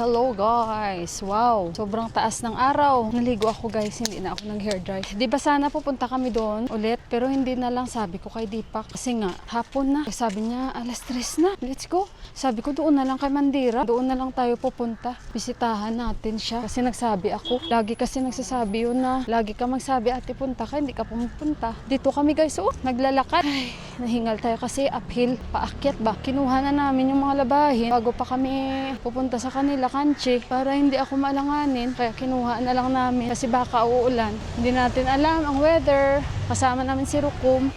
hello guys. Wow, sobrang taas ng araw. Naligo ako guys, hindi na ako nag-hair dry. Di ba sana pupunta kami doon ulit, pero hindi na lang, sabi ko kay Deepak. Kasi nga, hapon na. Sabi niya, alas 3 na. Let's go. Sabi ko, doon na lang kay Mandira. Doon na lang tayo pupunta. Bisitahan natin siya. Kasi nagsabi ako. Lagi kasi nagsasabi yun na, lagi ka magsabi, ate punta ka, hindi ka pumunta. Dito kami guys, naglalakad. Ay, nahingal tayo kasi uphill, paakyat ba. Kinuha na namin yung mga labahin bago pa kami pupunta sa kanila, Kanchi, para hindi ako maalanganin. Kaya kinuha na lang namin kasi baka uulan. Hindi natin alam ang weather. Kasama namin si Rukum.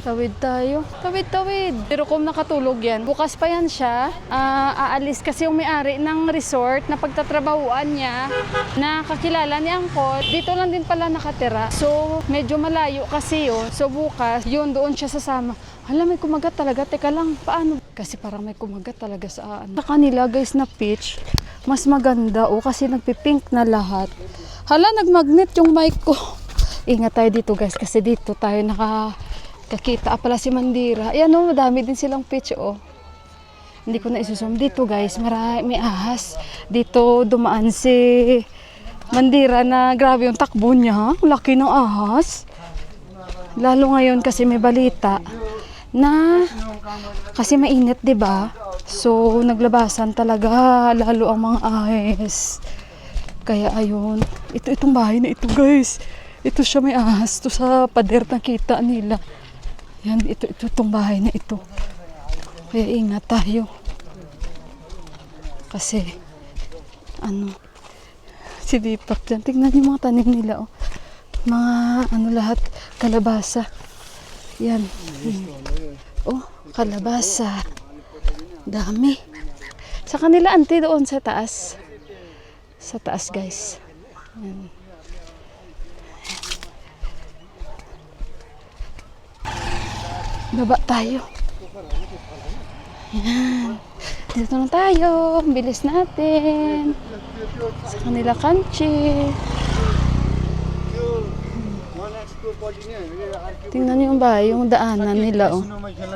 Tawid tayo. Tawid. Si Rukum nakatulog yan. Bukas pa yan siya. Aalis kasi yung may-ari ng resort na pagtatrabahuan niya na kakilala ni Angkol. Dito lang din pala nakatira. So, medyo malayo kasi yun. So, bukas, yun, doon siya sasama. Hala, may kumagat talaga. Teka lang, paano? Kasi parang may kumagat talaga sa Sa kanila, guys, na peach, mas maganda kasi nagpipink na lahat. Hala, nagmagnet yung mic ko. Ingat tayo dito, guys, kasi dito tayo nakakita pala si Mandira. Ayan, madami din silang peach, Hindi ko na isusum. Dito, guys, may ahas. Dito, dumaan si Mandira na grabe yung takbo niya. Laki ng ahas. Lalo ngayon kasi may balita na kasi mainit, 'di ba? So naglabasan talaga lalo ang mga ahas. Kaya ayun, itong bahay na ito, guys. Ito siya, may ahas to sa pader, nakita nila. Yan, itong bahay na ito. Kaya ingat tayo. Kasi si Deepak dyan. Tingnan yung mga tanim nila, mga lahat, kalabasa. Yan. Kalabasa. Dami. Sa kanila, auntie, doon sa taas. Sa taas, guys. Yan. Baba tayo. Yan. Dito na tayo. Bilis natin. Sa kanila, Kanchi. Tingnan niyo yung bahay, yung daanan nila,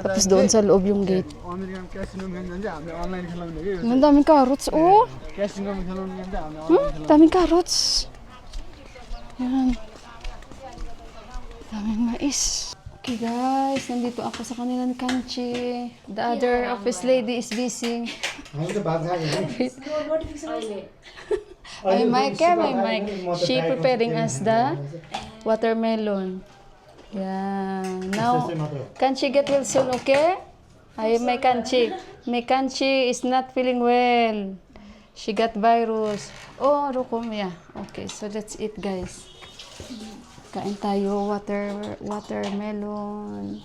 Tapos doon sa loob yung gate. Ang daming carrots, daming carrots. Yan. Daming mais. Okay guys, nandito ako sa kanila ni Kanchi. The other office lady is busy. May mic. She preparing us the watermelon. Yeah. Now, Kanchi get well soon, okay? My Kanchi is not feeling well. She got virus. Rukum, yeah. Okay, so let's eat, guys. Kain tayo, watermelon.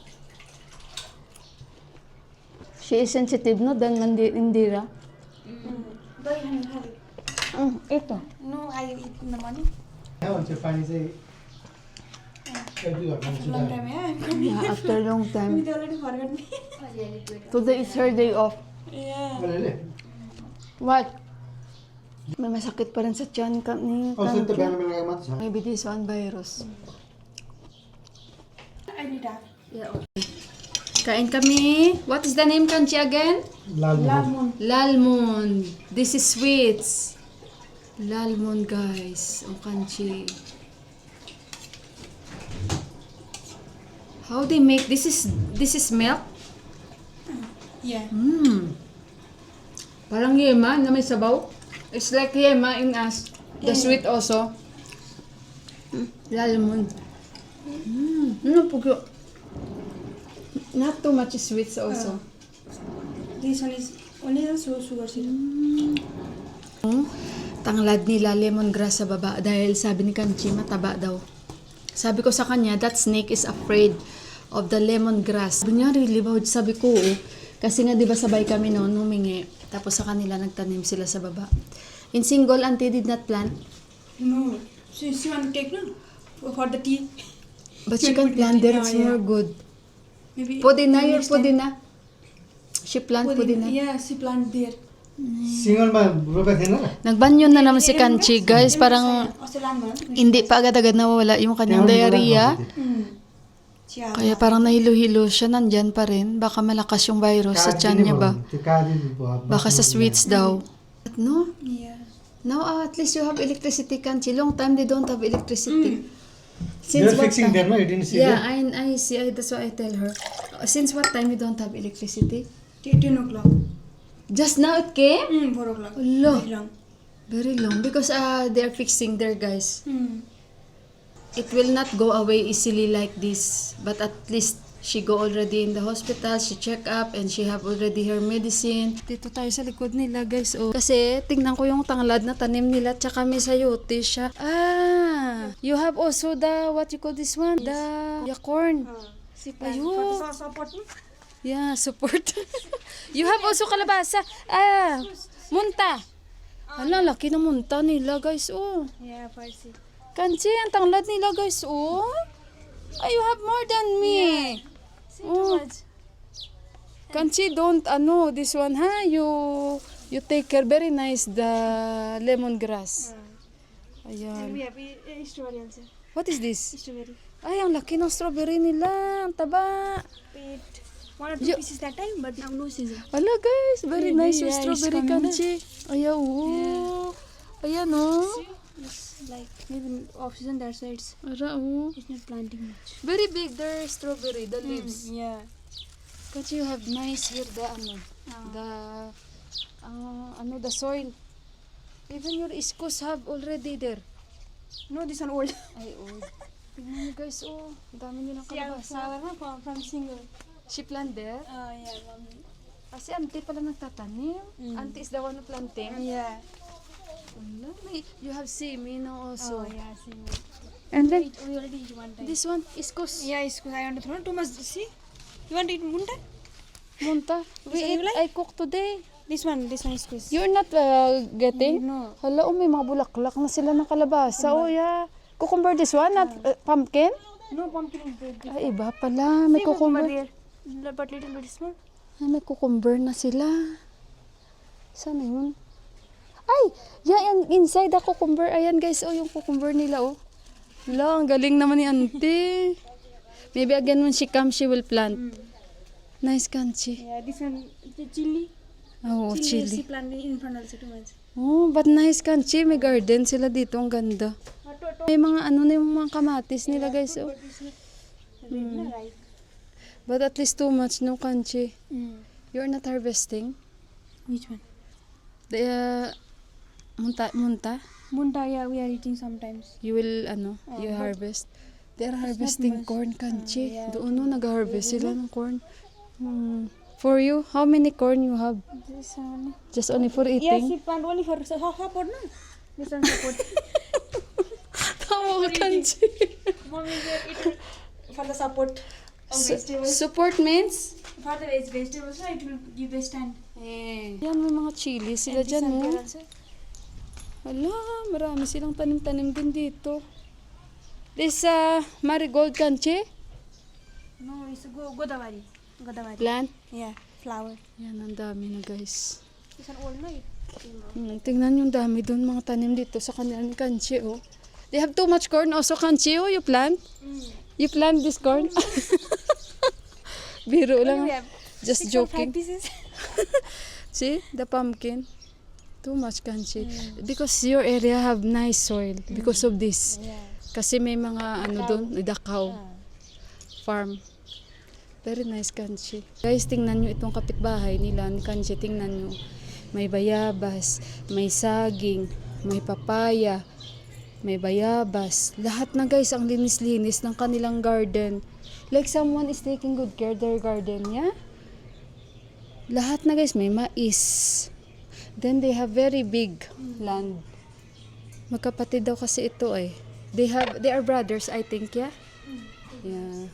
She is sensitive, no? Dan Mandira. Ito. No, I eat in the morning. After long time. They already forgot me. Today is her day off. Yeah. What? May masakit pa rin sa tiyan ni Kanchi. Maybe this one virus. I need that. Yeah, okay. Kain kami. What is the name, Kanchi, again? Lalmon. This is sweets. Lalmon, guys. Ang Kanchi. How they make this is milk? Yeah. Parang yema na may sabaw. It's like yema in us. The sweet also. Lalmon. Pugyo. Not too much sweets also. This one is only the sugar syrup. Tanglad nila lemongrass sa baba dahil sabi ni Kanchi mataba daw. Sabi ko sa kanya, that snake is afraid of the lemongrass. Sabi niya, really ba? Sabi ko, kasi nga diba sabay kami noon humingi. Tapos sa kanila nagtanim sila sa baba. In single, auntie did not plant? No. She want to take, no? For the tea. But she can plant there, it's more good. Maybe Pudina, your next time. pudina. She plant pudina. Yeah, she plant there. Nagbanyo na naman si Kanchi, guys. Parang hindi pa agad-agad nawawala yung kanyang diarrhea. Kaya parang nahilo-hilo siya, nandyan pa rin. Baka malakas yung virus sa tiyan niya ba? Baka sa sweets daw. But no, Yeah. now at least you have electricity, Kanchi. Long time they don't have electricity. They're what fixing time? there, no? You didn't see Yeah, them? I see. That's why I tell her. Since what time you don't have electricity? 10 o'clock. Just now it came? 4 o'clock. Allah. Very long. Very long because they're fixing there, guys. Mm. It will not go away easily like this. But at least she go already in the hospital, she check up, and she have already her medicine. Dito tayo sa likod nila, guys. Oh. Kasi tingnan ko yung tanglad na tanim nila, tsaka may sayote siya. Ah! You have also the, what you call this one? The corn. See, Ayun. support me. Yeah, support. You have also kalabasa. Ah! Munta. Hala, laki ng munta nila, guys. Oh. Yeah, Farsi. Kanchi, ang tanglad nila, guys. Oh. Ay, you have more than me. See, Oh. too much. Kanchi, don't, this one, ha? You take care. Very nice, the lemongrass. And Ayan. we have strawberry also. What is this? Strawberry. Ay, ang laki ng strawberry nila. Ang taba. Wait. 1 or 2 You- pieces that time, but now no season. Hala, guys. Very Yeah, nice yung yeah, it's strawberry, coming na. Kanchi. Ayan, oh. Ayan, oh. It's like maybe off season, that's why Ara, oh. it's not planting much. Very big, their strawberry, the leaves. Yeah. Kanchi, you have nice here, the, the soil. Even your iskus have already there. No, this one old. Ay, oh. Tingnan niyo guys, oh. Ang dami nilang Yeah, kalabasa. flower na from single. She plant there. Yeah, from Kasi auntie pala nagtatanim. Auntie is the one who planting. yeah. Wala, you have semi now also. Oh yeah, single. And then, We already eat one time. this one, iskus. Yeah, it's because I want to throw too much. See, you want to eat munta? Munta. We This one eat, you like? I cook today. This one is squeeze. You're not getting? No. Hala, oh, may mga bulaklak na sila ng kalabasa. Oh, yeah. Cucumber this one, not pumpkin? No pumpkin is big. Ay, iba pala. May cucumber. here, but little bit small. Ay, may cucumber na sila. Sana yun? Ay! Yan, inside the cucumber. Ayan guys, oh, yung cucumber nila, oh. Hala, ang galing naman ni auntie. Maybe again when she comes, she will plant. Nice kanchi. Yeah, this one the chili. Oh, She chili. planted in front also too much. Oh, but nice kanchi. May garden sila dito. Ang ganda. May mga ano na yung mga kamatis nila guys, oh. Right. But at least too much, no kanchi. Mm. You're not harvesting. Which one? The, munta. Munta, yeah, we are eating sometimes. You will, you harvest. They are harvesting corn, kanchi. Doon no, nag-harvest sila ng corn. For you, how many corn you have? This one. Just only for Yes, eating? she plant only for support, no? This one support. Tama ka, kanchi. Mommy is eating for the support of vegetables. Support means? For the vegetables, no, it will give a stand. Yan, may mga chili sila dyan, This one no? there also. Hala, marami silang tanim-tanim din dito. This marigold kanchi No, it's Godavari. Godavari. plant. Yeah, flower. Yan, ang dami na guys. This one old, no? Tingnan yung dami doon mga tanim dito sa kanilang kanchi, oh. They have too much corn also, kanchi, oh, you plant? You plant this corn? Biro lang. We have Just 6 or 5 joking. pieces. See, the pumpkin. Too much kanchi. Because your area have nice soil because of this. Yeah. Kasi may mga doon, Dakaw farm. Very nice kanchi. Guys, tingnan nyo itong kapitbahay nila ni kanchi. Tingnan nyo. May bayabas, may saging, may papaya, may bayabas. Lahat na guys, ang linis-linis ng kanilang garden. Like someone is taking good care their garden, yeah? Lahat na guys, may mais. Then they have very big land. Magkapatid daw kasi ito eh. They are brothers, I think, yeah? Yeah.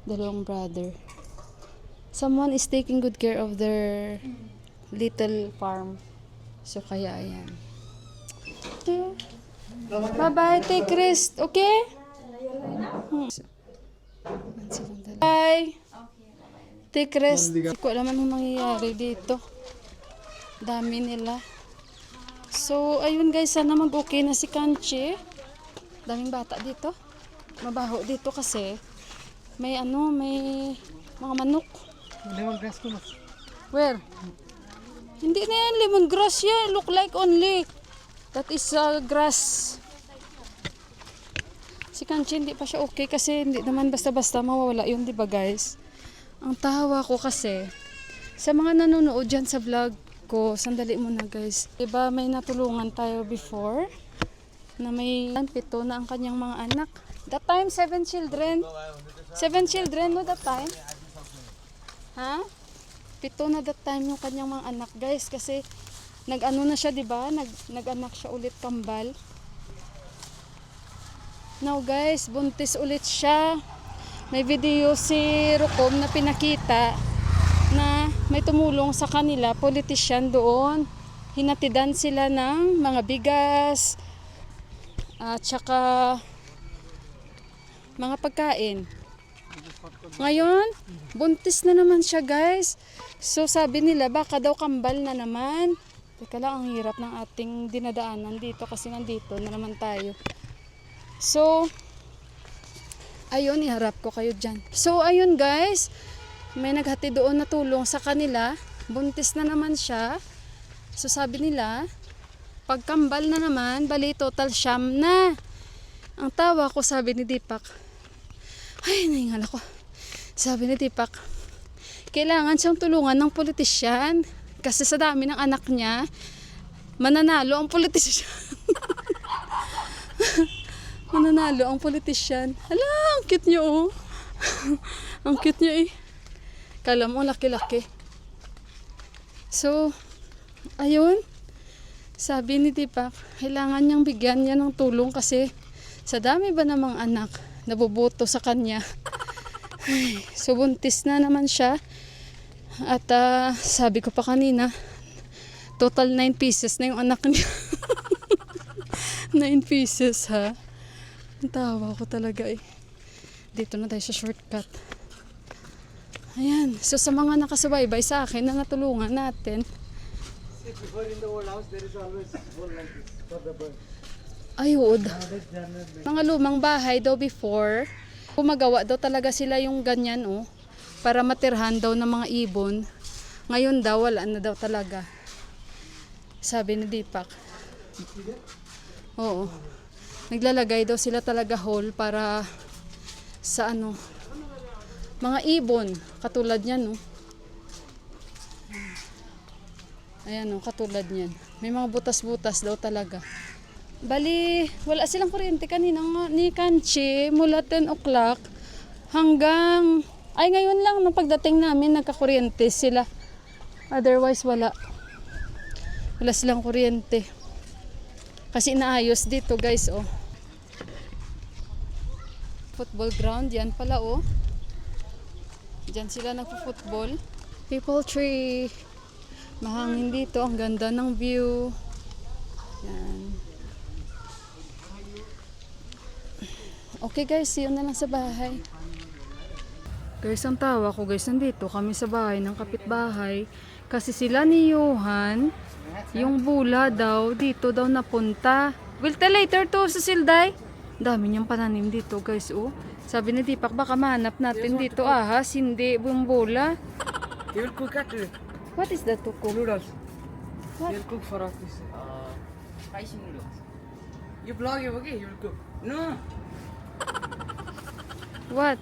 Dalawang brother. Someone is taking good care of their little farm. So kaya ayan. Okay. Bye-bye, take rest, okay? Bye. Take rest. Hindi ko alam anong mangyayari dito. Dami nila. So, ayun guys, sana mag-okay na si Kanchi. Daming bata dito. Mabaho dito kasi may may mga manok. Lemongrass ko mas. Where? Hindi na yan lemongrass yan. Look like only. That is grass. Si Kanchi hindi pa siya okay kasi hindi naman basta-basta mawawala yun, di ba guys? Ang tawa ko kasi, sa mga nanonood dyan sa vlog ko, sandali muna guys. Diba may natulungan tayo before? Na may 7 na ang kanyang mga anak. That time, 7 children. 7 children, no, that time? Ha? 7 na that time yung kanyang mga anak guys. Kasi, nag-ano na siya, diba? Nag-anak siya ulit kambal. Now guys, buntis ulit siya. May video si Rukom na pinakita na may tumulong sa kanila, politician doon. Hinatidan sila ng mga bigas at saka mga pagkain. Ngayon, buntis na naman siya guys. So sabi nila baka daw kambal na naman. Teka lang, ang hirap ng ating dinadaanan dito kasi nandito na naman tayo. So, ayun, iharap ko kayo dyan. So, ayun guys, may naghati doon na tulong sa kanila. Buntis na naman siya. So, sabi nila, pagkambal na naman, bali total siyam na. Ang tawa ko, sabi ni Deepak, ay, nahingal ako. Sabi ni Deepak, kailangan siyang tulungan ng politisyan. Kasi sa dami ng anak niya, mananalo ang politisyan. Mananalo ang politisyan. Hala, ang cute niyo oh. Ang cute niya eh. Kala mo, laki-laki. So, ayun. Sabi ni Deepak, kailangan niyang bigyan niya ng tulong kasi sa dami ba namang anak nabuboto sa kanya. Ay, so, buntis na naman siya. At sabi ko pa kanina, total 9 pieces na yung anak niya. 9 pieces ha. Ang tawa ko talaga eh. Dito na tayo sa shortcut. Ayan. So sa mga nakasubaybay sa akin na natulungan natin. Before in the old house, there is always one like this for the bird. Ayun. Mga lumang bahay daw before, gumagawa daw talaga sila yung ganyan oh. Para matirhan daw ng mga ibon. Ngayon daw, wala na daw talaga. Sabi ni Deepak. Oo. Naglalagay daw sila talaga hole para sa ano, mga ibon. Katulad niyan, no? Ayan, no? Katulad niyan. May mga butas-butas daw talaga. Bali, wala silang kuryente kanina ni Kanchi mula 10 o'clock hanggang ay, ngayon lang, nung pagdating namin, nagkakuryente sila. Otherwise, wala. Wala silang kuryente. Kasi inaayos dito, guys, oh. Football ground, yan pala, oh. Diyan sila nagpo-football. People tree. Mahangin dito, ang ganda ng view. Yan. Okay, guys, see you na lang sa bahay. Guys, ang tawa ko guys, nandito kami sa bahay ng kapitbahay kasi sila ni Johan, yung bula daw, dito daw napunta. We'll tell later to sa Silday. Dami niyang pananim dito guys, oh. Sabi ni Deepak, baka mahanap natin dito ahas, hindi yung bula. He will cook at What is that to cook? noodles. What? He will cook for us this spicy noodles. You vlog him, okay? He will cook. No. What?